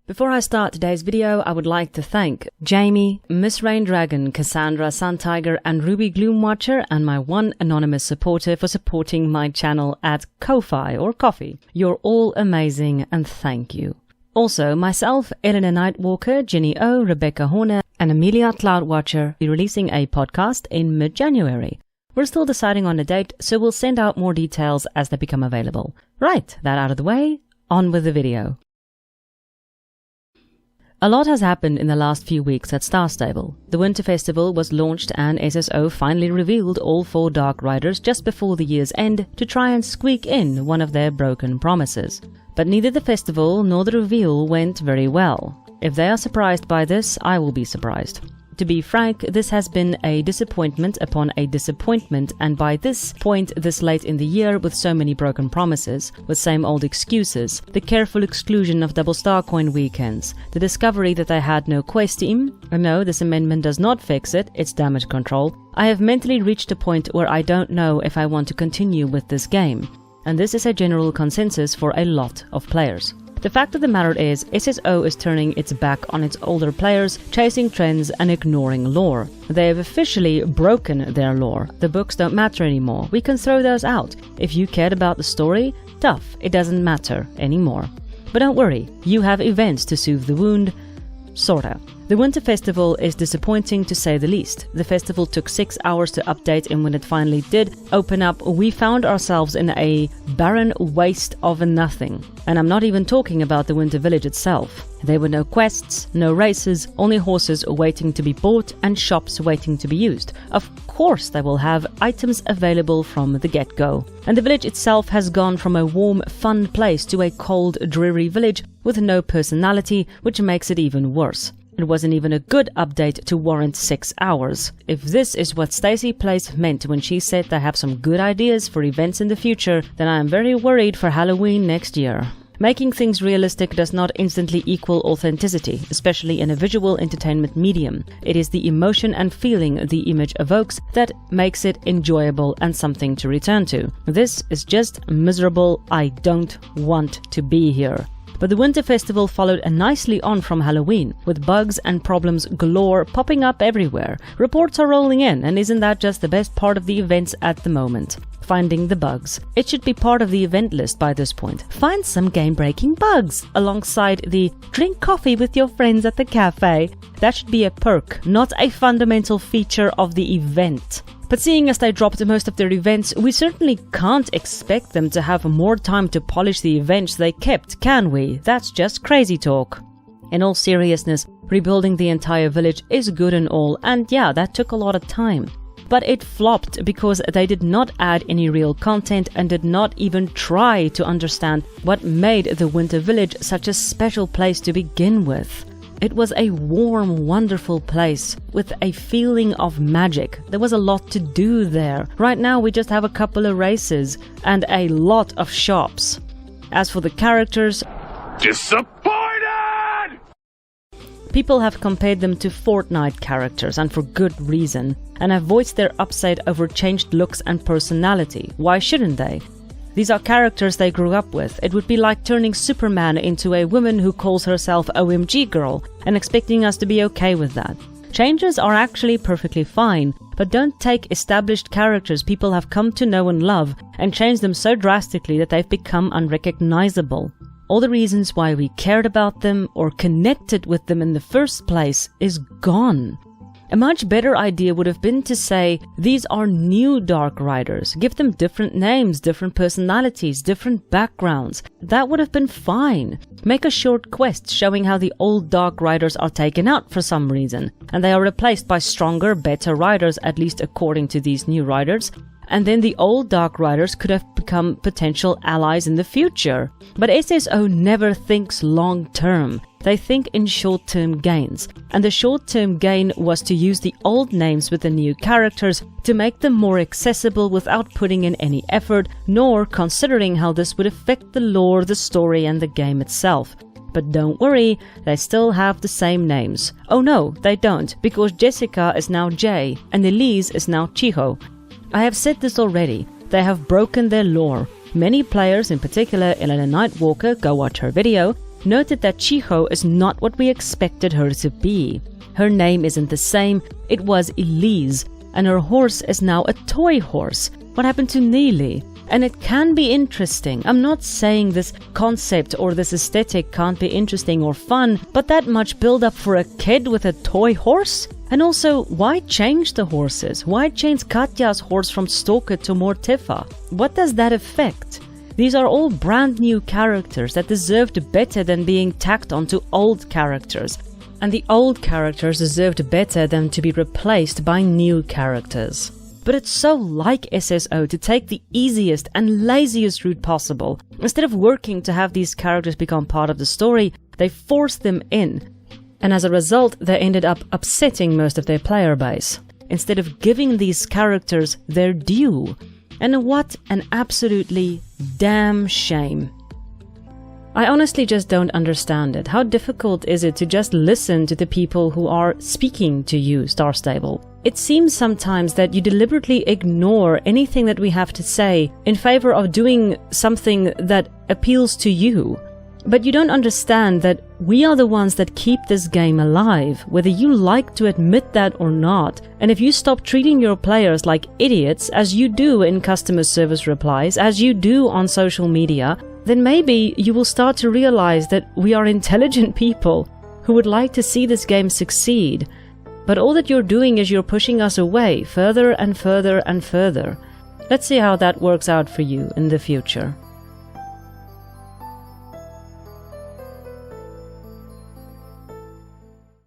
Before I start today's video, I would like to thank Jamie, Miss Rain Dragon, Cassandra, Sun Tiger, and Ruby Gloomwatcher, and my one anonymous supporter for supporting my channel at Ko-Fi or Coffee. You're all amazing and thank you. Also, myself, Eleanor Nightwalker, Ginny O, Rebecca Horner, and Amelia Cloudwatcher will be releasing a podcast in mid-January. We're still deciding on a date, so we'll send out more details as they become available. Right, that out of the way, on with the video. A lot has happened in the last few weeks at Star Stable. The Winter Festival was launched and SSO finally revealed all 4 Dark Riders just before the year's end to try and squeak in one of their broken promises. But neither the festival nor the reveal went very well. If they are surprised by this, I will be surprised. To be frank, this has been a disappointment upon a disappointment, and by this point this late in the year with so many broken promises, with same old excuses, the careful exclusion of double star coin weekends, the discovery that they had no quest team, and no, this amendment does not fix it, it's damage control, I have mentally reached a point where I don't know if I want to continue with this game, and this is a general consensus for a lot of players. The fact of the matter is, SSO is turning its back on its older players, chasing trends and ignoring lore. They have officially broken their lore. The books don't matter anymore. We can throw those out. If you cared about the story, tough, it doesn't matter anymore. But don't worry, you have events to soothe the wound. Sorta. The Winter Festival is disappointing to say the least. The festival took 6 hours to update, and when it finally did open up, we found ourselves in a barren waste of nothing. And I'm not even talking about the Winter Village itself. There were no quests, no races, only horses waiting to be bought and shops waiting to be used. Of course they will have items available from the get-go. And the village itself has gone from a warm, fun place to a cold, dreary village with no personality, which makes it even worse. It wasn't even a good update to warrant 6 hours. If this is what Stacey Place meant when she said they have some good ideas for events in the future, then I am very worried for Halloween next year. Making things realistic does not instantly equal authenticity, especially in a visual entertainment medium. It is the emotion and feeling the image evokes that makes it enjoyable and something to return to. This is just miserable. I don't want to be here. But the Winter Festival followed nicely on from Halloween, with bugs and problems galore popping up everywhere. Reports are rolling in, and isn't that just the best part of the events at the moment? Finding the bugs. It should be part of the event list by this point. Find some game-breaking bugs, alongside the drink coffee with your friends at the cafe. That should be a perk, not a fundamental feature of the event. But seeing as they dropped most of their events, we certainly can't expect them to have more time to polish the events they kept, can we? That's just crazy talk. In all seriousness, rebuilding the entire village is good and all, and yeah, that took a lot of time. But it flopped because they did not add any real content and did not even try to understand what made the Winter Village such a special place to begin with. It was a warm, wonderful place with a feeling of magic. There was a lot to do there. Right now we just have a couple of races and a lot of shops. As for the characters, disappointed! People have compared them to Fortnite characters, and for good reason, and have voiced their upset over changed looks and personality. Why shouldn't they? These are characters they grew up with. It would be like turning Superman into a woman who calls herself OMG Girl and expecting us to be okay with that. Changes are actually perfectly fine, but don't take established characters people have come to know and love and change them so drastically that they've become unrecognizable. All the reasons why we cared about them or connected with them in the first place is gone. A much better idea would have been to say, these are new Dark Riders. Give them different names, different personalities, different backgrounds. That would have been fine. Make a short quest showing how the old Dark Riders are taken out for some reason, and they are replaced by stronger, better riders, at least according to these new riders. And then the old Dark Riders could have become potential allies in the future. But SSO never thinks long term. They think in short-term gains, and the short-term gain was to use the old names with the new characters to make them more accessible without putting in any effort, nor considering how this would affect the lore, the story and the game itself. But don't worry, they still have the same names. Oh no, they don't, because Jessica is now Jay, and Elise is now Chiho. I have said this already, they have broken their lore. Many players, in particular Eleanor Nightwalker, go watch her video, noted that Chiho is not what we expected her to be. Her name isn't the same, it was Elise, and her horse is now a toy horse. What happened to Neely? And it can be interesting. I'm not saying this concept or this aesthetic can't be interesting or fun, but that much build up for a kid with a toy horse? And also, why change the horses? Why change Katja's horse from Stalker to Mortifa? What does that affect? These are all brand new characters that deserved better than being tacked onto old characters. And the old characters deserved better than to be replaced by new characters. But it's so like SSO to take the easiest and laziest route possible. Instead of working to have these characters become part of the story, they forced them in. And as a result, they ended up upsetting most of their player base, instead of giving these characters their due. And what an absolutely damn shame. I honestly just don't understand it. How difficult is it to just listen to the people who are speaking to you, Star Stable? It seems sometimes that you deliberately ignore anything that we have to say in favor of doing something that appeals to you. But you don't understand that we are the ones that keep this game alive, whether you like to admit that or not. And if you stop treating your players like idiots, as you do in customer service replies, as you do on social media, then maybe you will start to realize that we are intelligent people who would like to see this game succeed. But all that you're doing is you're pushing us away further and further and further. Let's see how that works out for you in the future.